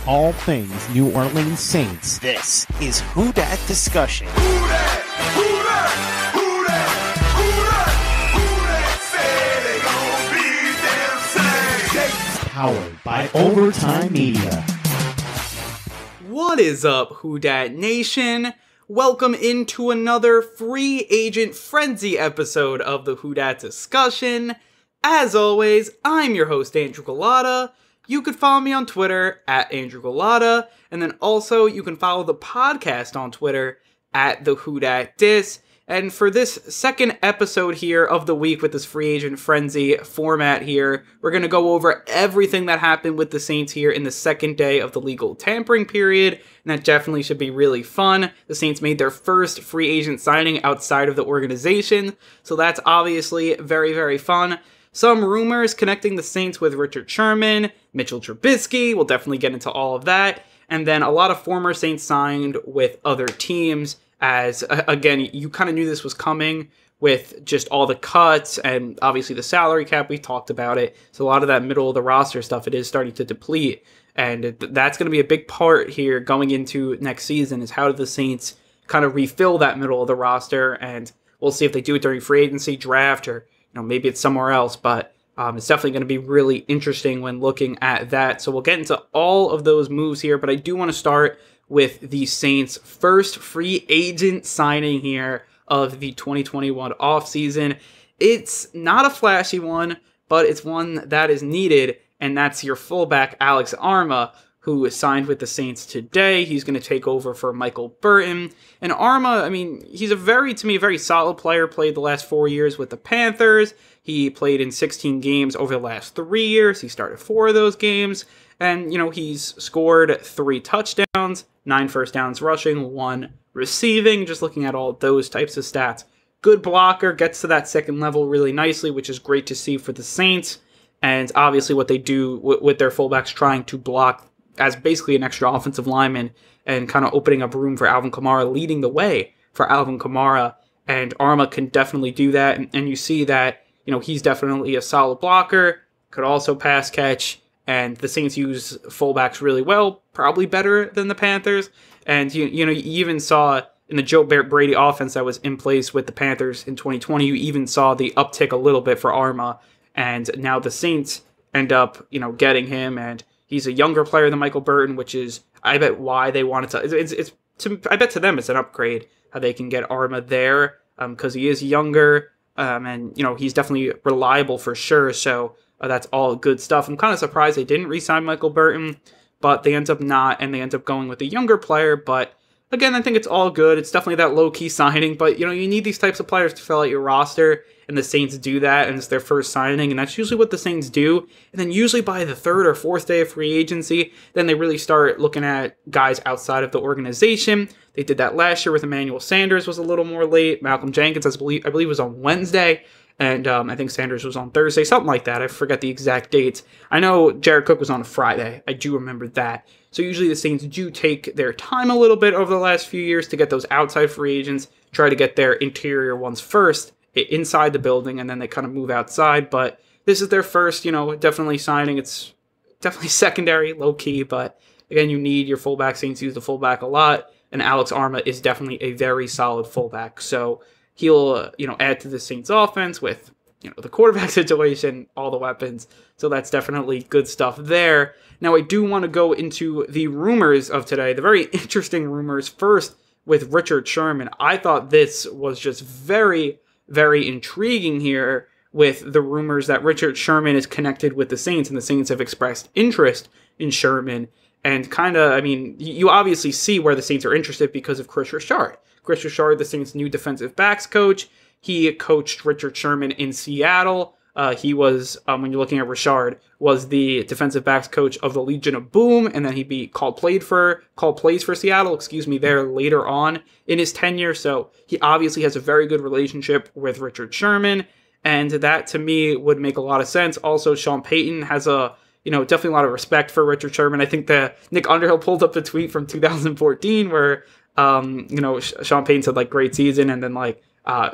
all things New Orleans Saints. This is Who Dat Discussion. Who dat? Who dat? Who dat? Who dat? Who dat? Say they gon' be damn same. Powered by Overtime Media. What is up, Who Dat Nation? Welcome into another free agent frenzy episode of the Who Dat Discussion. As always, I'm your host, Andrew Galata. You could follow me on Twitter at Andrew Galata, and then also you can follow the podcast on Twitter at the Who Dat Dis. And for this second episode here of the week with this free agent frenzy format here, we're going to go over everything that happened with the Saints here in the second day of the legal tampering period, and that definitely should be really fun. The Saints made their first free agent signing outside of the organization, so that's obviously very, very fun. Some rumors connecting the Saints with Richard Sherman, Mitchell Trubisky, we'll definitely get into all of that, and then a lot of former Saints signed with other teams, as, again, you kind of knew this was coming with just all the cuts and obviously the salary cap, we talked about it, so a lot of that middle of the roster stuff, it is starting to deplete, and that's going to be a big part here going into next season, is how do the Saints kind of refill that middle of the roster, and we'll see if they do it during free agency, draft, or maybe it's somewhere else, but it's definitely going to be really interesting when looking at that. So we'll get into all of those moves here, but I do want to start with the Saints' first free agent signing here of the 2021 offseason. It's not a flashy one, but it's one that is needed, and that's your fullback, Alex Armah, who signed with the Saints today. He's going to take over for Michael Burton. And Arma, I mean, he's a very solid player, played the last 4 years with the Panthers. He played in 16 games over the last 3 years. He started 4 of those games. And, he's scored 3 touchdowns, 9 first downs rushing, 1 receiving, just looking at all those types of stats. Good blocker, gets to that second level really nicely, which is great to see for the Saints. And obviously what they do with their fullbacks, trying to block as basically an extra offensive lineman and kind of opening up room for Alvin Kamara, leading the way for Alvin Kamara. And Arma can definitely do that. And you see that, he's definitely a solid blocker, could also pass catch. And the Saints use fullbacks really well, probably better than the Panthers. And, you even saw in the Joe Brady offense that was in place with the Panthers in 2020, you even saw the uptick a little bit for Arma. And now the Saints end up, getting him, and he's a younger player than Michael Burton, which is, I bet, why they wanted to. I bet to them it's an upgrade how they can get Arma there, because he is younger, and he's definitely reliable for sure. So that's all good stuff. I'm kind of surprised they didn't re-sign Michael Burton, but they end up not, and they end up going with a younger player. But again, I think it's all good. It's definitely that low-key signing, but you need these types of players to fill out your roster. And the Saints do that, and it's their first signing, and that's usually what the Saints do. And then usually by the third or fourth day of free agency, then they really start looking at guys outside of the organization. They did that last year with Emmanuel Sanders, was a little more late. Malcolm Jenkins, I believe was on Wednesday, and I think Sanders was on Thursday, something like that. I forget the exact dates. I know Jared Cook was on a Friday. I do remember that. So usually the Saints do take their time a little bit over the last few years to get those outside free agents, try to get their interior ones first, inside the building, and then they kind of move outside. But this is their first, definitely signing. It's definitely secondary, low-key, but again, you need your fullback. Saints use the fullback a lot, and Alex Armah is definitely a very solid fullback. So he'll, add to the Saints offense with, the quarterback situation, all the weapons. So that's definitely good stuff there. Now, I do want to go into the rumors of today, the very interesting rumors. First, with Richard Sherman, I thought this was just very intriguing here with the rumors that Richard Sherman is connected with the Saints, and the Saints have expressed interest in Sherman. And you obviously see where the Saints are interested because of Chris Richard. Chris Richard, the Saints' new defensive backs coach, he coached Richard Sherman in Seattle. He was, when you're looking at Richard, was the defensive backs coach of the Legion of Boom, and then he called plays for Seattle, there later on in his tenure. So he obviously has a very good relationship with Richard Sherman, and that to me would make a lot of sense. Also, Sean Payton has definitely a lot of respect for Richard Sherman. I think that Nick Underhill pulled up a tweet from 2014 where, Sean Payton said great season, and then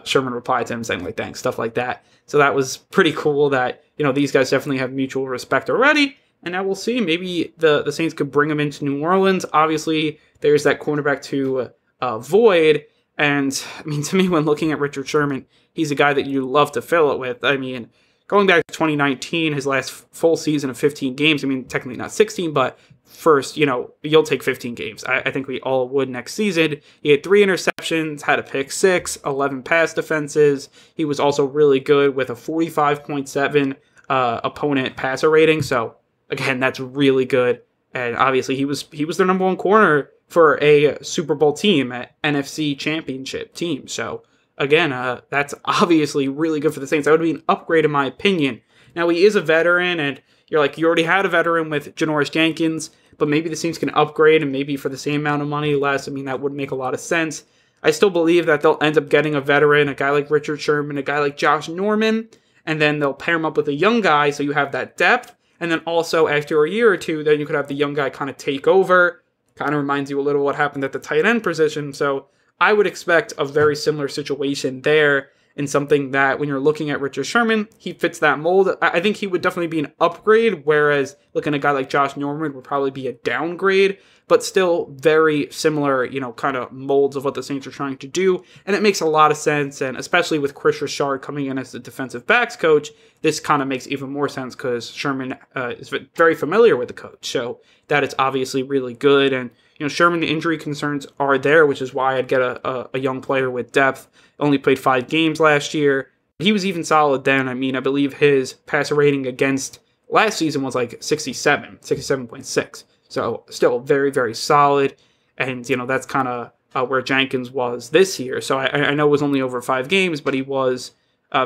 Sherman replied to him saying thanks, stuff like that. So that was pretty cool that, these guys definitely have mutual respect already. And now we'll see. Maybe the Saints could bring him into New Orleans. Obviously, there's that cornerback to avoid. And, I mean, to me, when looking at Richard Sherman, he's a guy that you love to fill it with. I mean, going back to 2019, his last full season of 15 games, I mean, technically not 16, but first, you'll take 15 games. I think we all would next season. He had 3 interceptions, had a pick 6, 11 pass defenses. He was also really good with a 45.7 opponent passer rating. So, again, that's really good. And obviously, he was their number 1 corner for a Super Bowl team, at NFC Championship team. So, again, that's obviously really good for the Saints. That would be an upgrade in my opinion. Now, he is a veteran, and you're like, you already had a veteran with Norris Jenkins, but maybe the Saints can upgrade, and maybe for the same amount of money, less. I mean, that would make a lot of sense. I still believe that they'll end up getting a veteran, a guy like Richard Sherman, a guy like Josh Norman, and then they'll pair him up with a young guy, so you have that depth. And then also, after a year or two, then you could have the young guy kind of take over. Kind of reminds you a little what happened at the tight end position. So I would expect a very similar situation there, in something that when you're looking at Richard Sherman, he fits that mold. I think he would definitely be an upgrade, whereas looking at a guy like Josh Norman would probably be a downgrade, but still very similar, kind of molds of what the Saints are trying to do. And it makes a lot of sense, and especially with Chris Richard coming in as the defensive backs coach, this kind of makes even more sense because Sherman is very familiar with the coach. So that is obviously really good. And Sherman, the injury concerns are there, which is why I'd get a young player with depth. Only played 5 games last year. He was even solid then. I mean, I believe his passer rating against last season was like 67.6. So still very, very solid. And, that's kind of where Jenkins was this year. So I know it was only over 5 games, but he was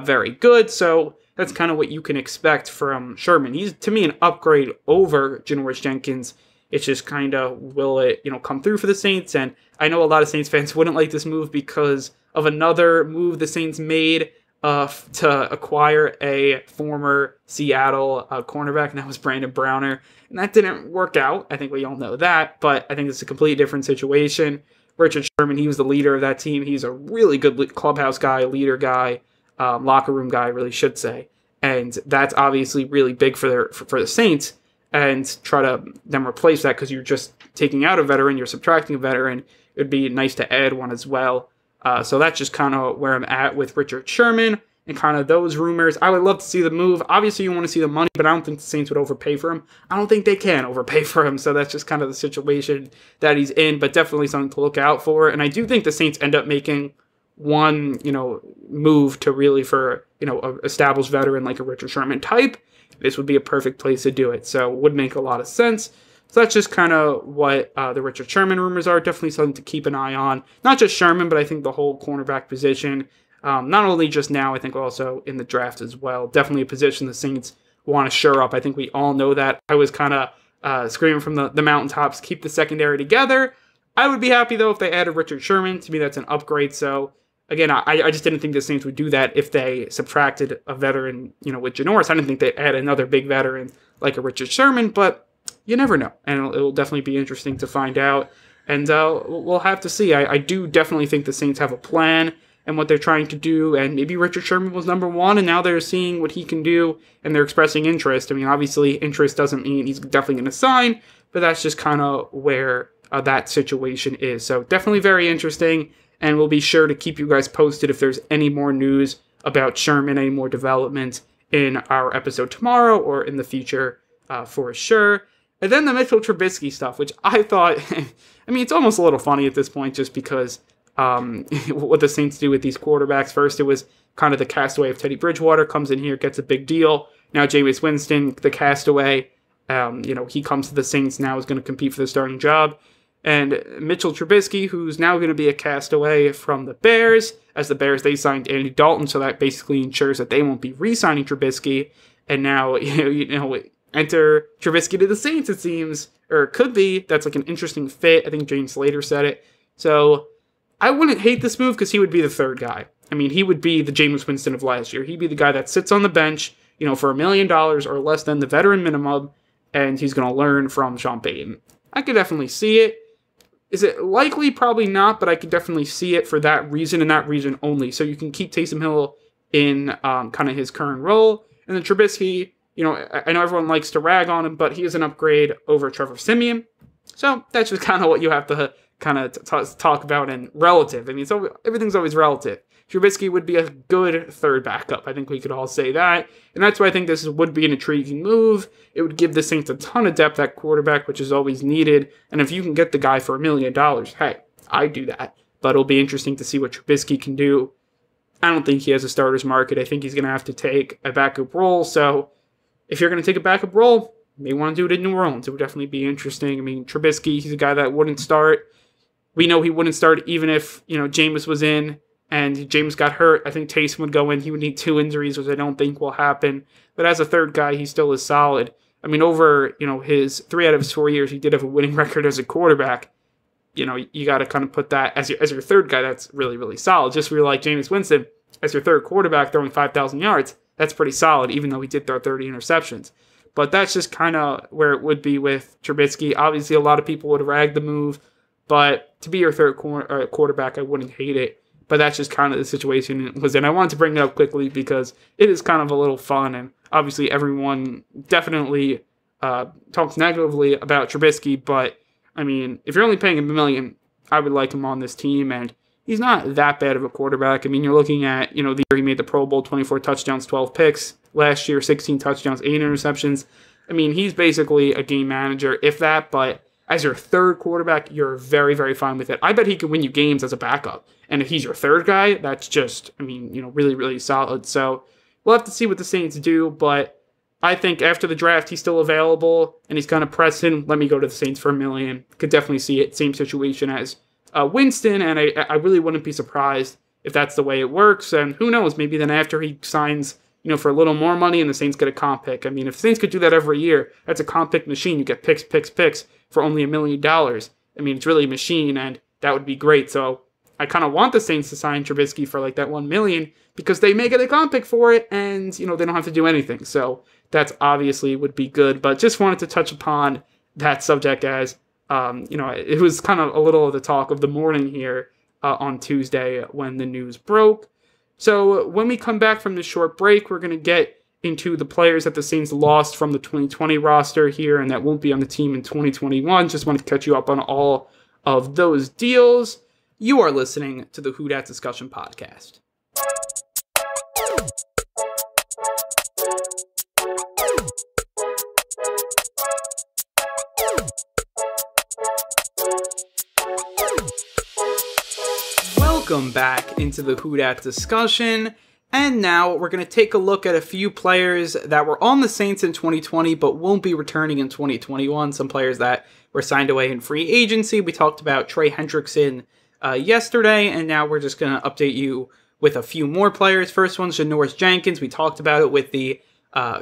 very good. So that's kind of what you can expect from Sherman. He's, to me, an upgrade over Norris Jenkins. It's just kind of, will it, come through for the Saints? And I know a lot of Saints fans wouldn't like this move because of another move the Saints made to acquire a former Seattle cornerback, and that was Brandon Browner. And that didn't work out. I think we all know that, but I think it's a completely different situation. Richard Sherman, he was the leader of that team. He's a really good clubhouse guy, leader guy, locker room guy, I really should say. And that's obviously really big for the Saints. And try to then replace that because you're just taking out a veteran, you're subtracting a veteran. It would be nice to add one as well. So that's just kind of where I'm at with Richard Sherman and kind of those rumors. I would love to see the move. Obviously, you want to see the money, but I don't think the Saints would overpay for him. I don't think they can overpay for him. So that's just kind of the situation that he's in, but definitely something to look out for. And I do think the Saints end up making one, move to really for, an established veteran like a Richard Sherman type. This would be a perfect place to do it. So it would make a lot of sense. So that's just kind of what the Richard Sherman rumors are. Definitely something to keep an eye on. Not just Sherman, but I think the whole cornerback position. Not only just now, I think also in the draft as well. Definitely a position the Saints want to shore up. I think we all know that. I was kind of screaming from the mountaintops, keep the secondary together. I would be happy, though, if they added Richard Sherman. To me, that's an upgrade. So again, I just didn't think the Saints would do that if they subtracted a veteran, with Norris. I didn't think they'd add another big veteran like a Richard Sherman, but you never know. And it'll definitely be interesting to find out. And we'll have to see. I do definitely think the Saints have a plan and what they're trying to do. And maybe Richard Sherman was number 1, and now they're seeing what he can do, and they're expressing interest. I mean, obviously, interest doesn't mean he's definitely going to sign, but that's just kind of where that situation is. So definitely very interesting. And we'll be sure to keep you guys posted if there's any more news about Sherman, any more development in our episode tomorrow or in the future for sure. And then the Mitchell Trubisky stuff, which I thought, I mean, it's almost a little funny at this point just because what the Saints do with these quarterbacks. First, it was kind of the castaway of Teddy Bridgewater, comes in here, gets a big deal. Now Jameis Winston, the castaway, he comes to the Saints now, is going to compete for the starting job. And Mitchell Trubisky, who's now going to be a castaway from the Bears, as the Bears, they signed Andy Dalton, so that basically ensures that they won't be re-signing Trubisky. And now, enter Trubisky to the Saints, it seems, or it could be. That's like an interesting fit. I think James Slater said it. So I wouldn't hate this move because he would be the third guy. I mean, he would be the Jameis Winston of last year. He'd be the guy that sits on the bench, for $1 million or less than the veteran minimum, and he's going to learn from Sean Payton. I could definitely see it. Is it likely? Probably not, but I could definitely see it for that reason and that reason only. So you can keep Taysom Hill in kind of his current role. And then Trubisky, I know everyone likes to rag on him, but he is an upgrade over Trevor Siemian. So that's just kind of what you have to kind of talk about and relative. I mean, everything's always relative. Trubisky would be a good third backup. I think we could all say that. And that's why I think this would be an intriguing move. It would give the Saints a ton of depth at quarterback, which is always needed. And if you can get the guy for $1 million, hey, I'd do that. But it'll be interesting to see what Trubisky can do. I don't think he has a starter's market. I think he's going to have to take a backup role. So if you're going to take a backup role, you may want to do it in New Orleans. It would definitely be interesting. I mean, Trubisky, he's a guy that wouldn't start. We know he wouldn't start even if, Jameis was in and Jameis got hurt. I think Taysom would go in. He would need 2 injuries, which I don't think will happen. But as a third guy, he still is solid. I mean, over, his 3 out of his 4 years, he did have a winning record as a quarterback. You got to kind of put that as your third guy. That's really, really solid. Just for like Jameis Winston, as your third quarterback throwing 5,000 yards, that's pretty solid, even though he did throw 30 interceptions. But that's just kind of where it would be with Trubisky. Obviously, a lot of people would rag the move, but to be your third quarterback, I wouldn't hate it. But that's just kind of the situation it was in. I wanted to bring it up quickly because it is kind of a little fun, and obviously everyone definitely talks negatively about Trubisky, but I mean, if you're only paying him $1 million, I would like him on this team, and he's not that bad of a quarterback. I mean, you're looking at, the year he made the Pro Bowl, 24 touchdowns, 12 picks. Last year, 16 touchdowns, 8 interceptions. I mean, he's basically a game manager, if that, but as your third quarterback, you're very, very fine with it. I bet he can win you games as a backup. And if he's your third guy, that's just, really, really solid. So we'll have to see what the Saints do, but I think after the draft, he's still available, and he's kind of pressing, let me go to the Saints for $1 million. Could definitely see it. Same situation as Winston, and I really wouldn't be surprised if that's the way it works. And who knows, maybe then after he signs, for a little more money and the Saints get a comp pick. I mean, if the Saints could do that every year, that's a comp pick machine. You get picks for only $1 million. I mean, it's really a machine, and that would be great. So I kind of want the Saints to sign Trubisky for like that $1 million because they may get a comp pick for it, and, they don't have to do anything. So that's obviously would be good. But just wanted to touch upon that subject as, it was kind of a little of the talk of the morning here on Tuesday when the news broke. So when we come back from this short break, we're going to get into the players that the Saints lost from the 2020 roster here and that won't be on the team in 2021. Just wanted to catch you up on all of those deals. You are listening to the Who Dat Discussion Podcast. Welcome back into the Who Dat Discussion, and now we're going to take a look at a few players that were on the Saints in 2020 but won't be returning in 2021, some players that were signed away in free agency. We talked about Trey Hendrickson yesterday, and now we're just going to update you with a few more players. First one's Norris Jenkins. We talked about it with the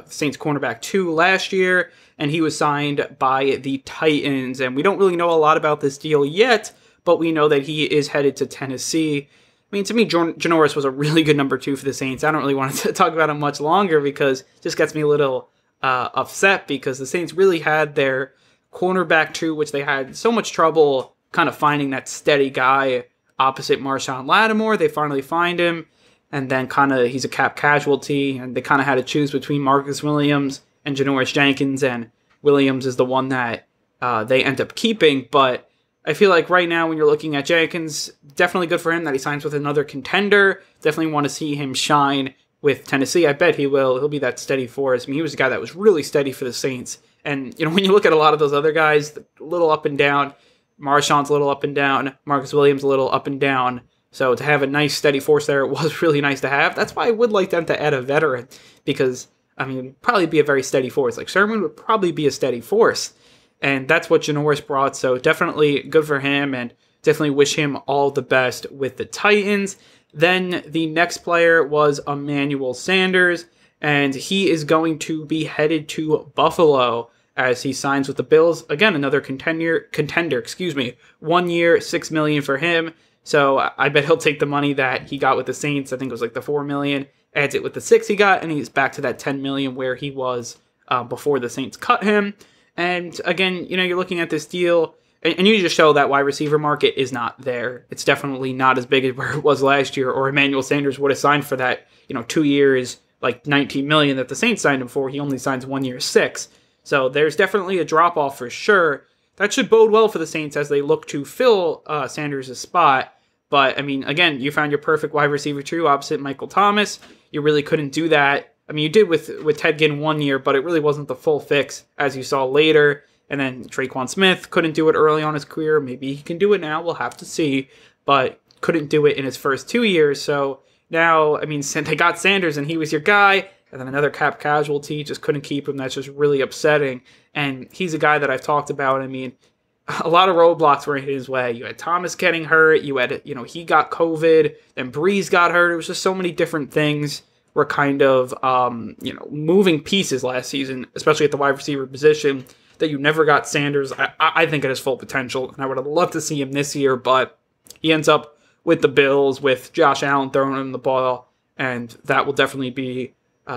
Saints cornerback 2 last year, and he was signed by the Titans, and we don't really know a lot about this deal yet, but we know that he is headed to Tennessee. I mean, to me, Janoris was a really good number 2 for the Saints. I don't really want to talk about him much longer because it just gets me a little upset because the Saints really had their cornerback 2, which they had so much trouble kind of finding that steady guy opposite Marshawn Lattimore. They finally find him, and then kind of he's a cap casualty, and they kind of had to choose between Marcus Williams and Janoris Jenkins, and Williams is the one that they end up keeping, but I feel like right now when you're looking at Jenkins, definitely good for him that he signs with another contender. Definitely want to see him shine with Tennessee. I bet he will. He'll be that steady force. I mean, he was a guy that was really steady for the Saints. And, when you look at a lot of those other guys, a little up and down, Marshawn's a little up and down, Marcus Williams a little up and down. So to have a nice steady force there, it was really nice to have. That's why I would like them to add a veteran because, probably be a very steady force. Like Sherman would probably be a steady force. And that's what Janoris brought, so definitely good for him, and definitely wish him all the best with the Titans. Then the next player was Emmanuel Sanders, and he is going to be headed to Buffalo as he signs with the Bills. Again, another contender, 1 year, $6 million for him. So I bet he'll take the money that he got with the Saints. I think it was like the $4 million, adds it with the 6 he got, and he's back to that $10 million where he was before the Saints cut him. And again, you're looking at this deal, and you just show that wide receiver market is not there. It's definitely not as big as where it was last year, or Emmanuel Sanders would have signed for that, 2 years, like $19 million that the Saints signed him for. He only signs 1 year, 6. So there's definitely a drop off for sure. That should bode well for the Saints as they look to fill Sanders' spot. But I mean, again, you found your perfect wide receiver trio opposite Michael Thomas. You really couldn't do that. I mean, you did with Ted Ginn 1 year, but it really wasn't the full fix as you saw later. And then Traquan Smith couldn't do it early on his career. Maybe he can do it now. We'll have to see. But couldn't do it in his first 2 years. So now, I mean, they got Sanders and he was your guy. And then another cap casualty, just couldn't keep him. That's just really upsetting. And he's a guy that I've talked about. I mean, a lot of roadblocks were in his way. You had Thomas getting hurt. You had, he got COVID. Then Breeze got hurt. It was just so many different things were kind of, moving pieces last season, especially at the wide receiver position, that you never got Sanders, I think, at his full potential. And I would have loved to see him this year, but he ends up with the Bills, with Josh Allen throwing him the ball, and that will definitely be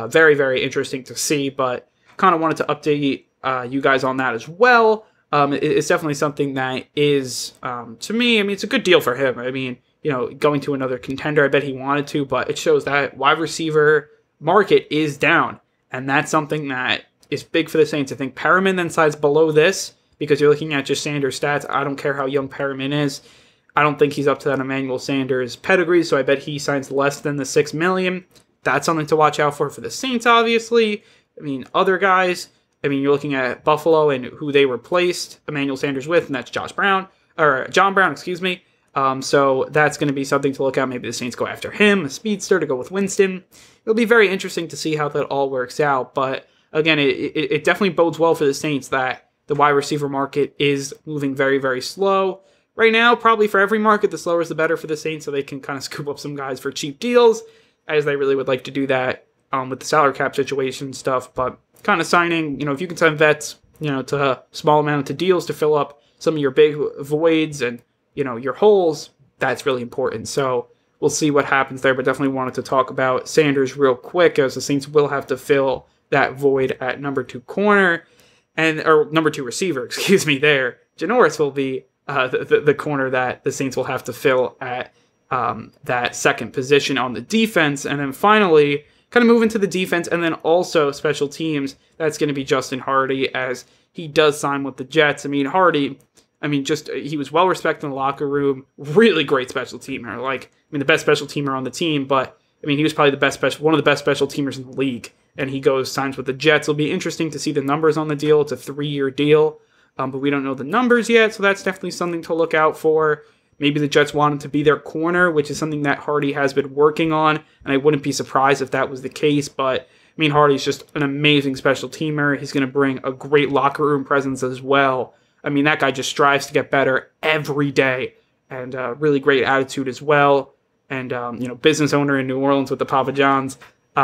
very, very interesting to see. But kind of wanted to update you guys on that as well. It's definitely something that is, to me, I mean, it's a good deal for him. I mean, going to another contender, I bet he wanted to, but it shows that wide receiver market is down. And that's something that is big for the Saints. I think Perriman then slides below this because you're looking at just Sanders' stats. I don't care how young Perriman is. I don't think he's up to that Emmanuel Sanders pedigree, so I bet he signs less than the $6 million. That's something to watch out for the Saints, obviously. I mean, other guys, you're looking at Buffalo and who they replaced Emmanuel Sanders with, and that's John Brown, excuse me. So that's going to be something to look at. Maybe the Saints go after him, a speedster to go with Winston. It'll be very interesting to see how that all works out. But again, it definitely bodes well for the Saints that the wide receiver market is moving very, very slow. Right now, probably for every market, the slower is the better for the Saints, so they can kind of scoop up some guys for cheap deals, as they really would like to do that with the salary cap situation and stuff. But kind of signing, if you can sign vets, to a small amount of deals to fill up some of your big voids and, your holes, that's really important. So we'll see what happens there, but definitely wanted to talk about Sanders real quick, as the Saints will have to fill that void at number 2 corner, or number 2 receiver, there. Janoris will be the corner that the Saints will have to fill at that second position on the defense. And then finally, kind of move into the defense and then also special teams. That's going to be Justin Hardy, as he does sign with the Jets. Hardy, he was well respected in the locker room. Really great special teamer. The best special teamer on the team, but he was probably one of the best special teamers in the league. And he signs with the Jets. It'll be interesting to see the numbers on the deal. It's a 3-year deal. But we don't know the numbers yet, so that's definitely something to look out for. Maybe the Jets want him to be their corner, which is something that Hardy has been working on, and I wouldn't be surprised if that was the case. But, Hardy's just an amazing special teamer. He's going to bring a great locker room presence as well. That guy just strives to get better every day, and really great attitude as well. And, business owner in New Orleans with the Papa John's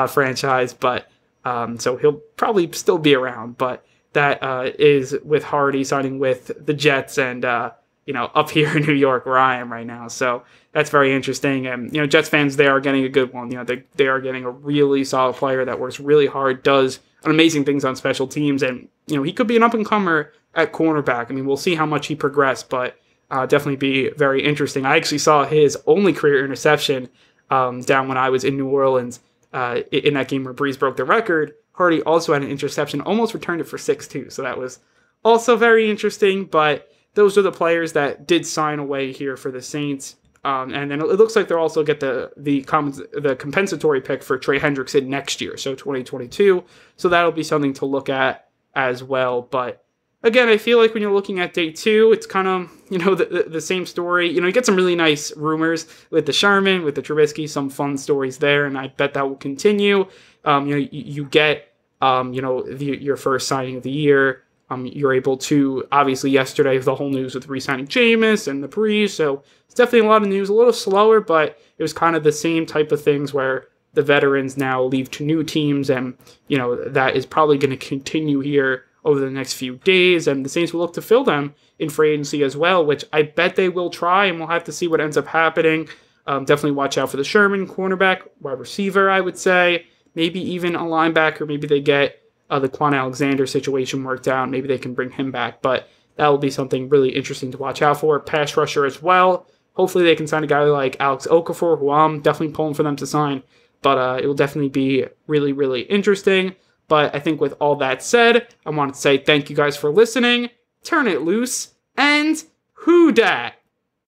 franchise, but so he'll probably still be around, but that is with Hardy signing with the Jets and, up here in New York where I am right now. So that's very interesting. And, Jets fans, they are getting a good one. They are getting a really solid player that works really hard, does amazing things on special teams. And, he could be an up-and-comer at cornerback. We'll see how much he progressed, but definitely be very interesting. I actually saw his only career interception down when I was in New Orleans in that game where Breeze broke the record. Hardy also had an interception, almost returned it for 6 too. So that was also very interesting. But those are the players that did sign away here for the Saints. And then it looks like they'll also get the compensatory pick for Trey Hendrickson next year, so 2022. So that'll be something to look at as well. But again, I feel like when you're looking at day 2, it's kind of, the same story. You get some really nice rumors with the Sherman, with the Trubisky, some fun stories there, and I bet that will continue. You get, your first signing of the year. You're able to, obviously yesterday, the whole news with re-signing Jameis and the Breeze, so it's definitely a lot of news, a little slower, but it was kind of the same type of things where the veterans now leave to new teams, and, that is probably going to continue here over the next few days, and the Saints will look to fill them in free agency as well, which I bet they will try, and we'll have to see what ends up happening. Definitely watch out for the Sherman, cornerback, wide receiver, I would say, maybe even a linebacker. Maybe they get the Quan Alexander situation worked out. Maybe they can bring him back, but that will be something really interesting to watch out for. Pass rusher as well. Hopefully they can sign a guy like Alex Okafor, who I'm definitely pulling for them to sign. but it will definitely be really, really interesting. But I think with all that said, I want to say thank you guys for listening, turn it loose, and who dat?